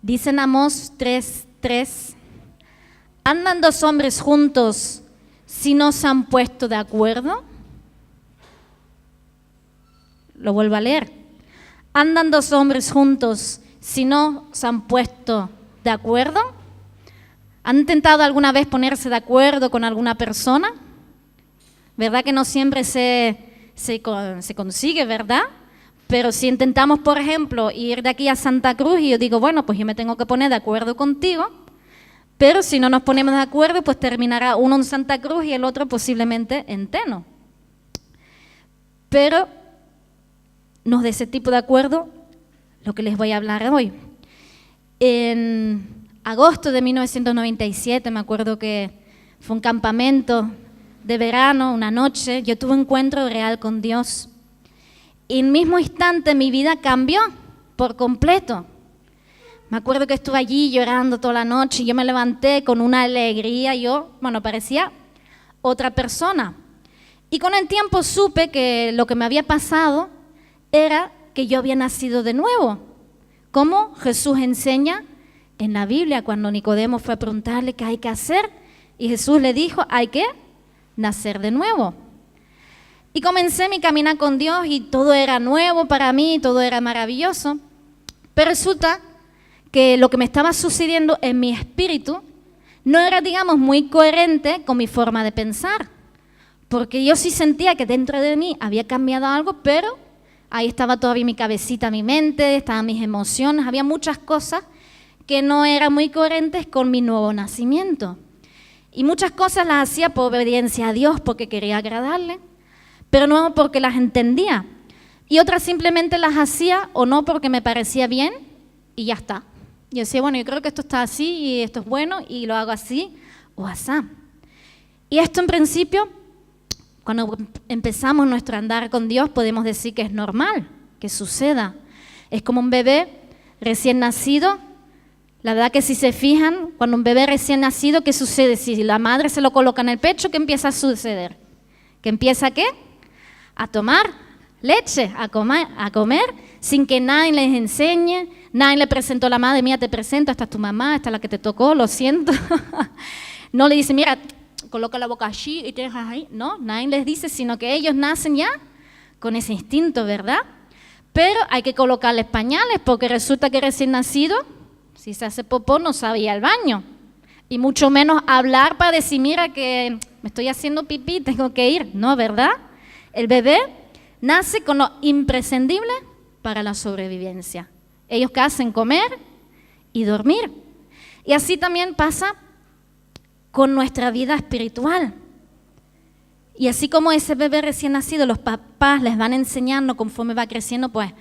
Dice en Amós 3:3, ¿andan dos hombres juntos si no se han puesto de acuerdo? Lo vuelvo a leer. ¿Andan dos hombres juntos si no se han puesto de acuerdo? ¿Han intentado alguna vez ponerse de acuerdo con alguna persona? ¿Verdad que no siempre se consigue, verdad? Pero si intentamos, por ejemplo, ir de aquí a Santa Cruz y yo digo, bueno, pues yo me tengo que poner de acuerdo contigo, pero si no nos ponemos de acuerdo, pues terminará uno en Santa Cruz y el otro posiblemente en Teno. Pero no es de ese tipo de acuerdo lo que les voy a hablar hoy. En agosto de 1997, me acuerdo que fue un campamento de verano, una noche, yo tuve un encuentro real con Dios. Y en el mismo instante mi vida cambió por completo. Me acuerdo que estuve allí llorando toda la noche y yo me levanté con una alegría, parecía otra persona. Y con el tiempo supe que lo que me había pasado era que yo había nacido de nuevo, como Jesús enseña en la Biblia cuando Nicodemo fue a preguntarle qué hay que hacer y Jesús le dijo, hay que nacer de nuevo. Y comencé mi caminar con Dios y todo era nuevo para mí, todo era maravilloso, pero resulta que lo que me estaba sucediendo en mi espíritu no era, digamos, muy coherente con mi forma de pensar, porque yo sí sentía que dentro de mí había cambiado algo, pero ahí estaba todavía mi cabecita, mi mente, estaban mis emociones, había muchas cosas que no eran muy coherentes con mi nuevo nacimiento. Y muchas cosas las hacía por obediencia a Dios, porque quería agradarle, pero no porque las entendía. Y otras simplemente las hacía o no porque me parecía bien y ya está. Yo decía, bueno, yo creo que esto está así y esto es bueno y lo hago así o asá. Y esto en principio, cuando empezamos nuestro andar con Dios, podemos decir que es normal que suceda. Es como un bebé recién nacido. La verdad que si se fijan, cuando un bebé recién nacido, ¿qué sucede? Si la madre se lo coloca en el pecho, ¿qué empieza a suceder? ¿Que empieza qué? A tomar leche, a comer, sin que nadie les enseñe, nadie le presentó a la madre, mira, te presento, esta es tu mamá, esta es la que te tocó, lo siento. No le dice, mira, coloca la boca allí y te dejas ahí. No, nadie les dice, sino que ellos nacen ya con ese instinto, ¿verdad? Pero hay que colocarles pañales, porque resulta que recién nacido, si se hace popó, no sabe ir al baño. Y mucho menos hablar para decir, mira que me estoy haciendo pipí, tengo que ir. No, ¿verdad? El bebé nace con lo imprescindible para la sobrevivencia. Ellos que hacen comer y dormir. Y así también pasa con nuestra vida espiritual. Y así como ese bebé recién nacido, los papás les van enseñando conforme va creciendo, pues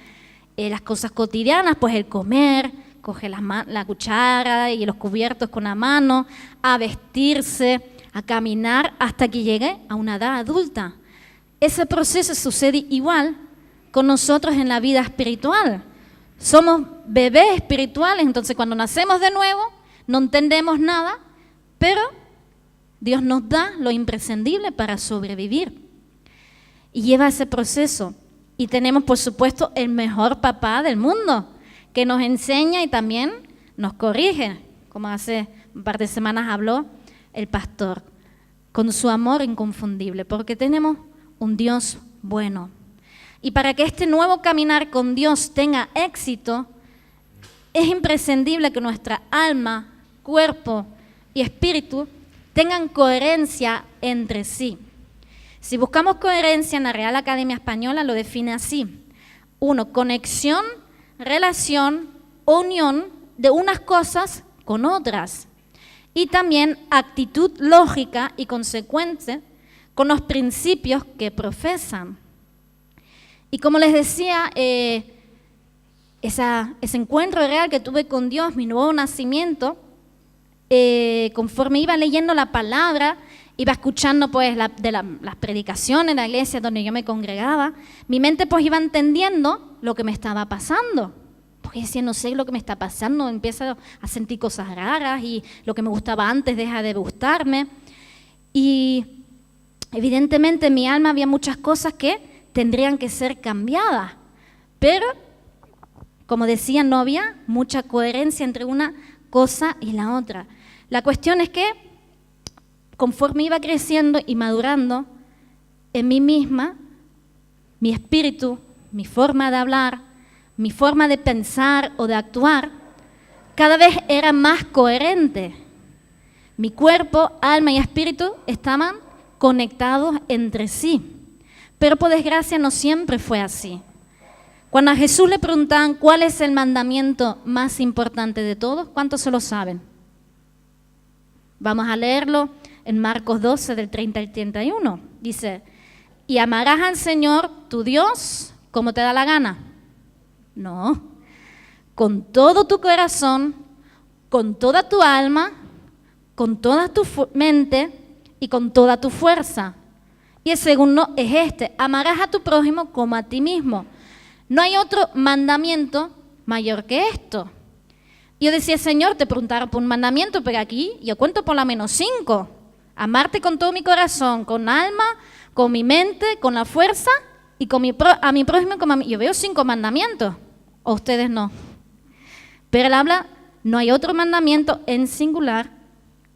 las cosas cotidianas, pues el comer, coger la cuchara y los cubiertos con la mano, a vestirse, a caminar hasta que llegue a una edad adulta. Ese proceso sucede igual con nosotros en la vida espiritual. Somos bebés espirituales, entonces cuando nacemos de nuevo no entendemos nada, pero Dios nos da lo imprescindible para sobrevivir. Y lleva ese proceso. Y tenemos, por supuesto, el mejor papá del mundo, que nos enseña y también nos corrige, como hace un par de semanas habló el pastor, con su amor inconfundible, porque tenemos un Dios bueno. Y para que este nuevo caminar con Dios tenga éxito, es imprescindible que nuestra alma, cuerpo y espíritu tengan coherencia entre sí. Si buscamos coherencia en la Real Academia Española, lo define así. 1, conexión, relación, unión de unas cosas con otras. Y también actitud lógica y consecuente con los principios que profesan. Y como les decía, ese encuentro real que tuve con Dios, mi nuevo nacimiento, conforme iba leyendo la palabra, iba escuchando pues las predicaciones en la iglesia donde yo me congregaba, mi mente pues iba entendiendo lo que me estaba pasando. Porque decía, no sé lo que me está pasando, empiezo a sentir cosas raras y lo que me gustaba antes deja de gustarme. Y evidentemente en mi alma había muchas cosas que tendrían que ser cambiadas, pero Como decía, no había mucha coherencia entre una cosa y la otra. La cuestión es que conforme iba creciendo y madurando en mí misma, mi espíritu, mi forma de hablar, mi forma de pensar o de actuar, cada vez era más coherente. Mi cuerpo, alma y espíritu estaban conectados entre sí. Pero por desgracia no siempre fue así. Cuando a Jesús le preguntaban cuál es el mandamiento más importante de todos, ¿cuántos se lo saben? Vamos a leerlo en Marcos 12, del 30 al 31. Dice, y amarás al Señor tu Dios como te da la gana. No, con todo tu corazón, con toda tu alma, con toda tu mente y con toda tu fuerza. Y el segundo es este, amarás a tu prójimo como a ti mismo. No hay otro mandamiento mayor que esto. Y yo decía, Señor, te preguntaron por un mandamiento, pero aquí yo cuento por lo menos 5. Amarte con todo mi corazón, con alma, con mi mente, con la fuerza y con a mi prójimo como a mí. Yo veo 5 mandamientos, o ustedes no. Pero él habla, no hay otro mandamiento en singular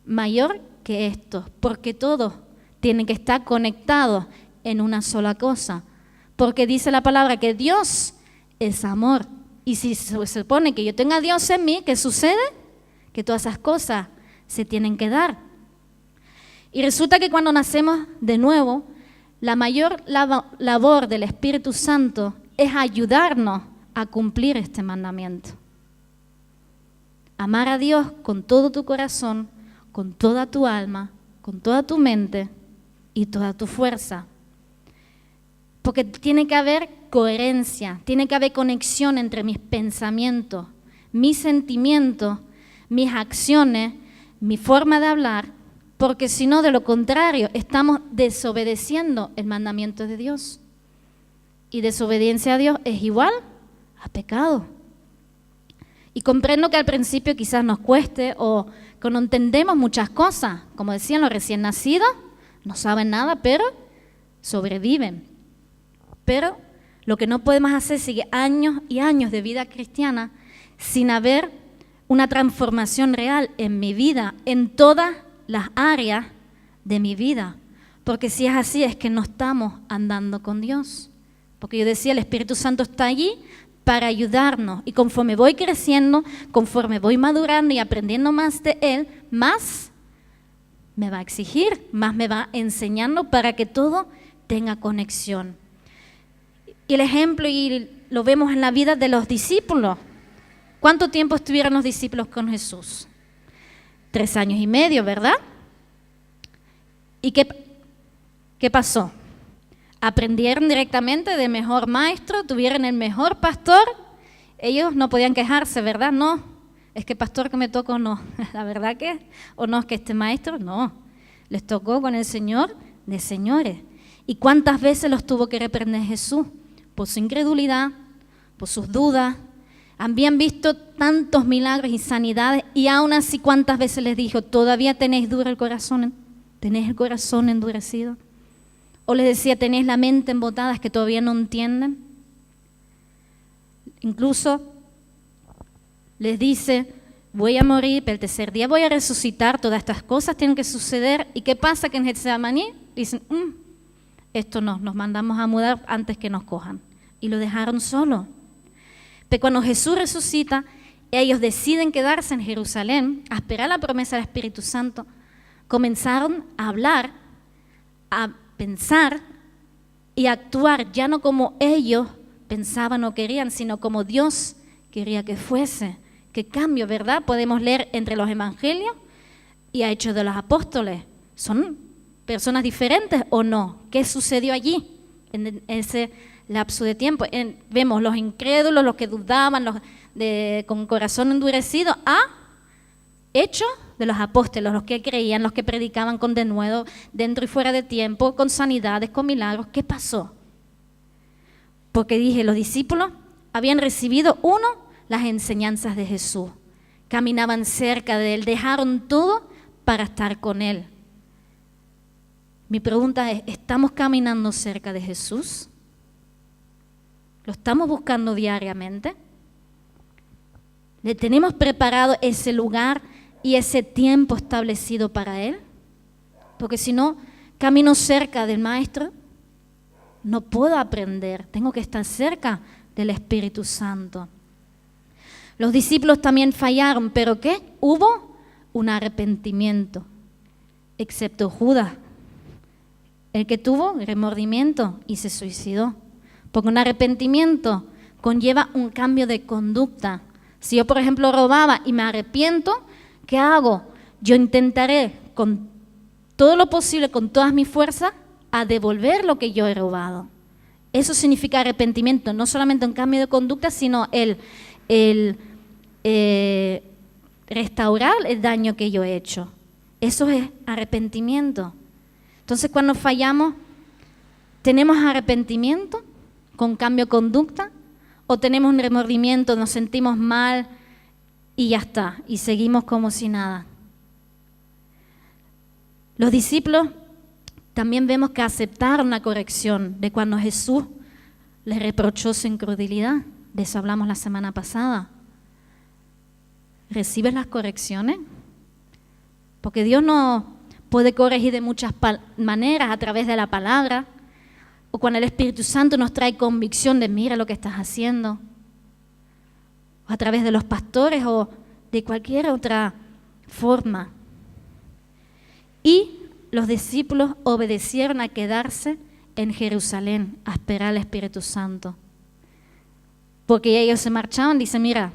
mayor que esto, porque todos tienen que estar conectados en una sola cosa. Porque dice la palabra que Dios es amor. Y si se supone que yo tenga a Dios en mí, ¿qué sucede? Que todas esas cosas se tienen que dar. Y resulta que cuando nacemos de nuevo, la mayor labor del Espíritu Santo es ayudarnos a cumplir este mandamiento. Amar a Dios con todo tu corazón, con toda tu alma, con toda tu mente y toda tu fuerza. Porque tiene que haber coherencia, tiene que haber conexión entre mis pensamientos, mis sentimientos, mis acciones, mi forma de hablar, porque si no, de lo contrario, estamos desobedeciendo el mandamiento de Dios. Y desobediencia a Dios es igual a pecado. Y comprendo que al principio quizás nos cueste o que no entendemos muchas cosas. Como decían, los recién nacidos no saben nada, pero sobreviven. Pero lo que no podemos hacer es seguir años y años de vida cristiana sin haber una transformación real en mi vida, en todas las áreas de mi vida. Porque si es así, es que no estamos andando con Dios. Porque yo decía, el Espíritu Santo está allí para ayudarnos. Y conforme voy creciendo, conforme voy madurando y aprendiendo más de Él, más me va a exigir, más me va enseñando para que todo tenga conexión. Y el ejemplo, y lo vemos en la vida de los discípulos. ¿Cuánto tiempo estuvieron los discípulos con Jesús? 3 años y medio, ¿verdad? ¿Y qué pasó? Aprendieron directamente del mejor maestro, tuvieron el mejor pastor. Ellos no podían quejarse, ¿verdad? No, es que pastor que me tocó, no. La verdad que, o no, es que este maestro, no. Les tocó con el Señor de señores. ¿Y cuántas veces los tuvo que reprender Jesús? Por su incredulidad, por sus dudas. Habían visto tantos milagros y sanidades y aún así cuántas veces les dijo, ¿todavía tenéis duro el corazón? ¿Tenéis el corazón endurecido? O les decía, ¿tenéis la mente embotada? ¿Es que todavía no entienden? Incluso les dice, voy a morir, pero el tercer día voy a resucitar, todas estas cosas tienen que suceder. ¿Y qué pasa? Que en Getsemaní dicen, esto no, nos mandamos a mudar antes que nos cojan. Y lo dejaron solo. Pero cuando Jesús resucita, ellos deciden quedarse en Jerusalén, a esperar la promesa del Espíritu Santo. Comenzaron a hablar, a pensar y a actuar, ya no como ellos pensaban o querían, sino como Dios quería que fuese. Qué cambio, ¿verdad? Podemos leer entre los evangelios y a Hechos de los Apóstoles. ¿Son personas diferentes o no? ¿Qué sucedió allí en ese lapso de tiempo? Vemos los incrédulos, los que dudaban, con corazón endurecido, a Hechos de los Apóstoles, los que creían, los que predicaban con denuedo, dentro y fuera de tiempo, con sanidades, con milagros. ¿Qué pasó? Porque dije, los discípulos habían recibido, las enseñanzas de Jesús, caminaban cerca de Él, dejaron todo para estar con Él. Mi pregunta es, ¿estamos caminando cerca de Jesús? ¿Lo estamos buscando diariamente? ¿Le tenemos preparado ese lugar y ese tiempo establecido para Él? Porque si no, camino cerca del Maestro, no puedo aprender, tengo que estar cerca del Espíritu Santo. Los discípulos también fallaron, ¿pero qué? Hubo un arrepentimiento, excepto Judas, el que tuvo remordimiento y se suicidó. Porque un arrepentimiento conlleva un cambio de conducta. Si yo, por ejemplo, robaba y me arrepiento, ¿qué hago? Yo intentaré con todo lo posible, con todas mis fuerzas, a devolver lo que yo he robado. Eso significa arrepentimiento, no solamente un cambio de conducta, sino el restaurar el daño que yo he hecho. Eso es arrepentimiento. Entonces, cuando fallamos, ¿tenemos arrepentimiento con cambio de conducta? ¿O tenemos un remordimiento, nos sentimos mal y ya está, y seguimos como si nada? Los discípulos también vemos que aceptaron la corrección de cuando Jesús les reprochó su incredulidad. De eso hablamos la semana pasada. ¿Recibes las correcciones? Porque Dios no puede corregir de muchas maneras, a través de la palabra, o cuando el Espíritu Santo nos trae convicción de mira lo que estás haciendo, o a través de los pastores o de cualquier otra forma. Y los discípulos obedecieron a quedarse en Jerusalén a esperar al Espíritu Santo. Porque ellos se marchaban, dicen, mira,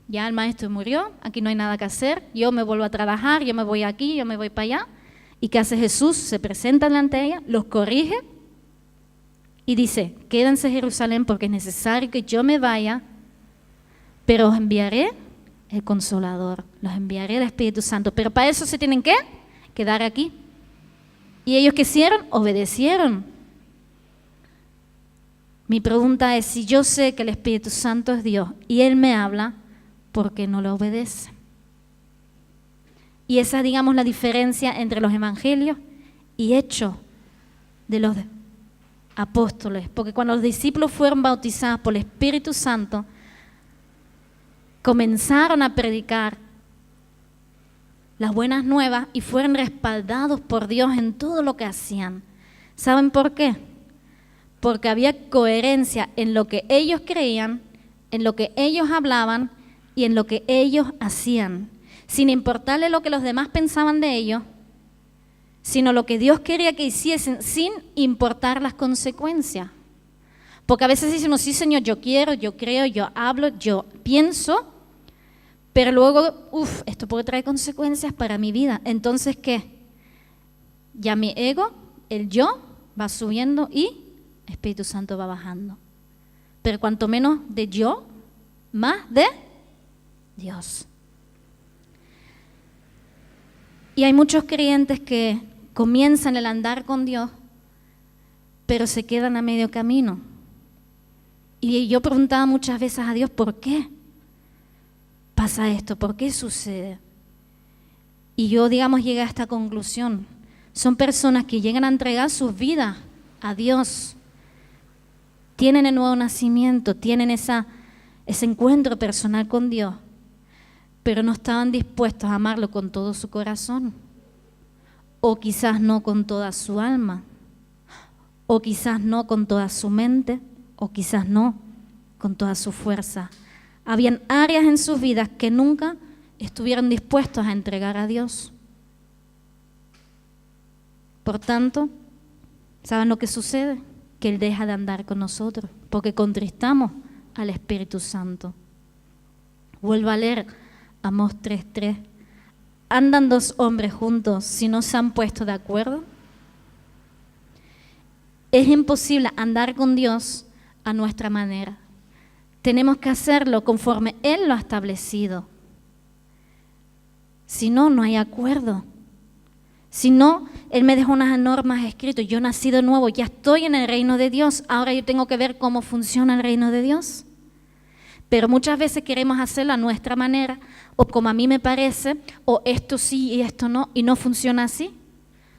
ya el maestro murió, aquí no hay nada que hacer, yo me vuelvo a trabajar, yo me voy aquí, yo me voy para allá. ¿Y qué hace Jesús? Se presenta delante de ella, los corrige y dice, quédense en Jerusalén porque es necesario que yo me vaya, pero os enviaré el Consolador, los enviaré el Espíritu Santo. Pero para eso se tienen que quedar aquí. ¿Y ellos qué hicieron? Obedecieron. Mi pregunta es, si yo sé que el Espíritu Santo es Dios y Él me habla, ¿por qué no lo obedece? Y esa es, digamos, la diferencia entre los evangelios y hechos de los apóstoles. Porque cuando los discípulos fueron bautizados por el Espíritu Santo, comenzaron a predicar las buenas nuevas y fueron respaldados por Dios en todo lo que hacían. ¿Saben por qué? Porque había coherencia en lo que ellos creían, en lo que ellos hablaban y en lo que ellos hacían, sin importarle lo que los demás pensaban de ellos, sino lo que Dios quería que hiciesen, sin importar las consecuencias. Porque a veces decimos, sí Señor, yo quiero, yo creo, yo hablo, yo pienso, pero luego, esto puede traer consecuencias para mi vida. Entonces, ¿qué? Ya mi ego, el yo, va subiendo y el Espíritu Santo va bajando. Pero cuanto menos de yo, más de Dios. Y hay muchos creyentes que comienzan el andar con Dios, pero se quedan a medio camino. Y yo preguntaba muchas veces a Dios, ¿por qué pasa esto? ¿Por qué sucede? Y yo, digamos, llegué a esta conclusión. Son personas que llegan a entregar sus vidas a Dios. Tienen el nuevo nacimiento, tienen ese encuentro personal con Dios, pero no estaban dispuestos a amarlo con todo su corazón, o quizás no con toda su alma, o quizás no con toda su mente, o quizás no con toda su fuerza. Habían áreas en sus vidas que nunca estuvieron dispuestos a entregar a Dios. Por tanto, ¿saben lo que sucede? Que Él deja de andar con nosotros, porque contristamos al Espíritu Santo. Vuelvo a leer Amós 3:3. ¿Andan dos hombres juntos si no se han puesto de acuerdo? Es imposible andar con Dios a nuestra manera. Tenemos que hacerlo conforme Él lo ha establecido. Si no, no hay acuerdo. Si no, Él me dejó unas normas escritas. Yo nací de nuevo, ya estoy en el reino de Dios. Ahora yo tengo que ver cómo funciona el reino de Dios. Pero muchas veces queremos hacerlo a nuestra manera, o como a mí me parece, o esto sí y esto no, y no funciona así.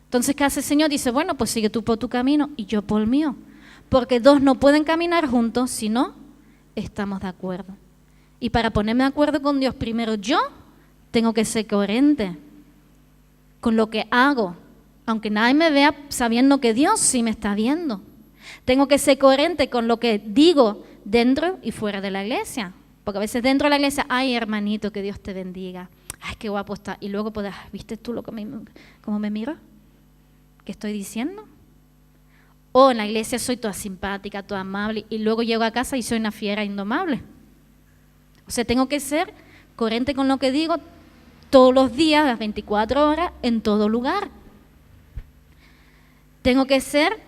Entonces, ¿qué hace el Señor? Dice, bueno, pues sigue tú por tu camino y yo por el mío. Porque dos no pueden caminar juntos si no estamos de acuerdo. Y para ponerme de acuerdo con Dios, primero yo tengo que ser coherente con lo que hago, aunque nadie me vea, sabiendo que Dios sí me está viendo. Tengo que ser coherente con lo que digo dentro y fuera de la iglesia. Porque a veces dentro de la iglesia, ay hermanito, que Dios te bendiga. Ay, qué guapo está. Y luego, pues, ¿viste tú cómo me miro? ¿Qué estoy diciendo? O en la iglesia soy toda simpática, toda amable, y luego llego a casa y soy una fiera indomable. O sea, tengo que ser coherente con lo que digo todos los días, las 24 horas, en todo lugar. Tengo que ser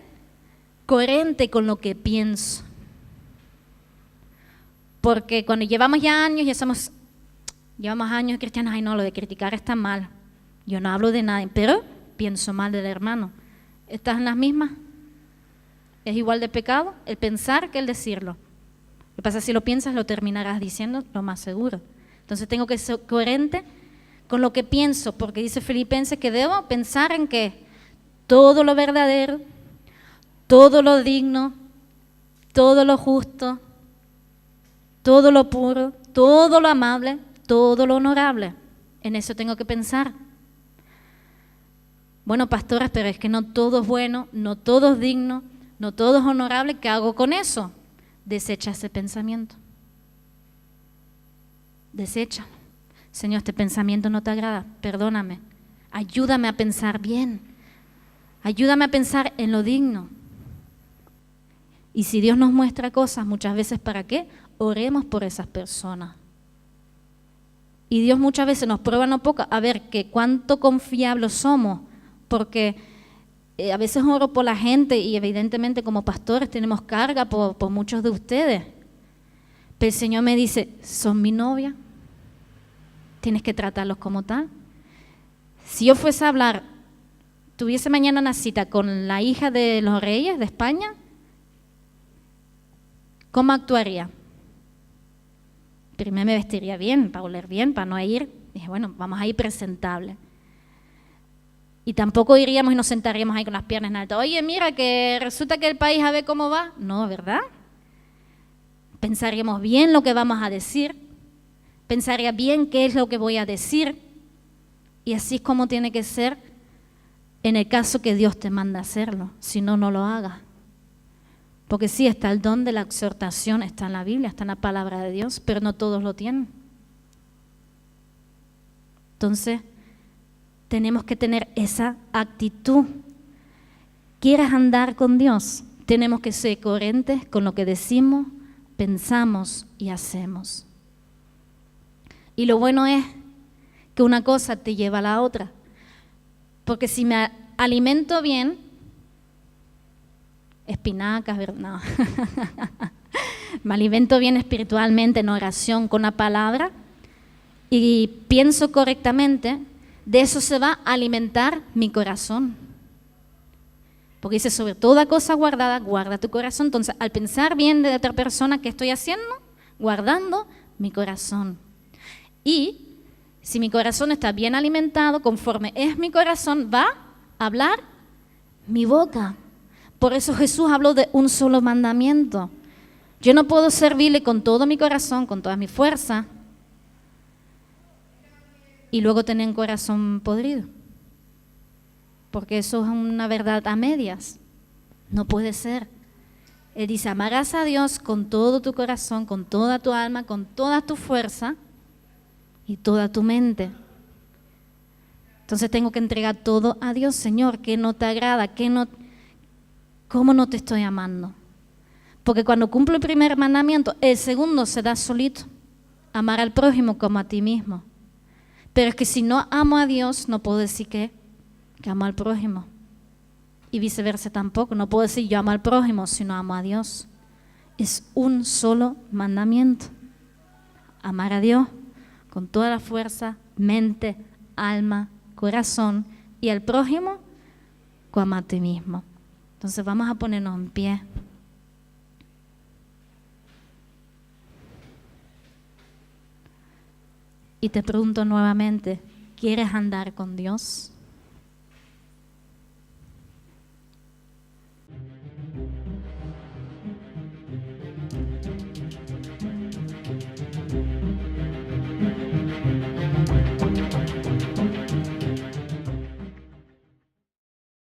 coherente con lo que pienso. Porque cuando llevamos ya años, llevamos años cristianos, ay no, lo de criticar está mal. Yo no hablo de nadie, pero pienso mal del hermano. ¿Estás en las mismas? ¿Es igual de pecado el pensar que el decirlo? Lo que pasa es que si lo piensas, lo terminarás diciendo, lo más seguro. Entonces tengo que ser coherente con lo que pienso, porque dice Filipenses que debo pensar en que todo lo verdadero, todo lo digno, todo lo justo, todo lo puro, todo lo amable, todo lo honorable. En eso tengo que pensar. Bueno, pastoras, pero es que no todo es bueno, no todo es digno, no todo es honorable. ¿Qué hago con eso? Desecha ese pensamiento. Deséchalo. Señor, este pensamiento no te agrada, perdóname. Ayúdame a pensar bien. Ayúdame a pensar en lo digno. Y si Dios nos muestra cosas, muchas veces, ¿para qué? Oremos por esas personas. Y Dios muchas veces nos prueba no poco a ver que cuánto confiables somos, porque a veces oro por la gente y evidentemente como pastores tenemos carga por muchos de ustedes. Pero el Señor me dice, son mi novia, tienes que tratarlos como tal. Si yo fuese a hablar, tuviese mañana una cita con la hija de los reyes de España, ¿cómo actuaría? Primero me vestiría bien, para oler bien, para no ir. Dije, bueno, vamos a ir presentable. Y tampoco iríamos y nos sentaríamos ahí con las piernas en alto. Oye, mira, que resulta que el país a ver cómo va. No, ¿verdad? Pensaríamos bien lo que vamos a decir. Pensaría bien qué es lo que voy a decir. Y así es como tiene que ser en el caso que Dios te manda hacerlo. Si no, no lo hagas. Porque sí, está el don de la exhortación, está en la Biblia, está en la palabra de Dios, pero no todos lo tienen. Entonces, tenemos que tener esa actitud. ¿Quieres andar con Dios? Tenemos que ser coherentes con lo que decimos, pensamos y hacemos. Y lo bueno es que una cosa te lleva a la otra. Porque si me alimento bien, espinacas, no. Me alimento bien espiritualmente en oración con la palabra y pienso correctamente, de eso se va a alimentar mi corazón. Porque dice, sobre toda cosa guardada, guarda tu corazón. Entonces, al pensar bien de otra persona, ¿qué estoy haciendo? Guardando mi corazón. Y si mi corazón está bien alimentado, conforme es mi corazón, va a hablar mi boca. Por eso Jesús habló de un solo mandamiento. Yo no puedo servirle con todo mi corazón, con toda mi fuerza, y luego tener un corazón podrido. Porque eso es una verdad a medias. No puede ser. Él dice, amarás a Dios con todo tu corazón, con toda tu alma, con toda tu fuerza y toda tu mente. Entonces tengo que entregar todo a Dios. Señor, ¿qué no te agrada? ¿Cómo no te estoy amando? Porque cuando cumplo el primer mandamiento, el segundo se da solito. Amar al prójimo como a ti mismo. Pero es que si no amo a Dios, no puedo decir que amo al prójimo. Y viceversa tampoco. No puedo decir yo amo al prójimo si no amo a Dios. Es un solo mandamiento. Amar a Dios con toda la fuerza, mente, alma, corazón. Y al prójimo, como a ti mismo. Entonces vamos a ponernos en pie. Y te pregunto nuevamente, ¿quieres andar con Dios?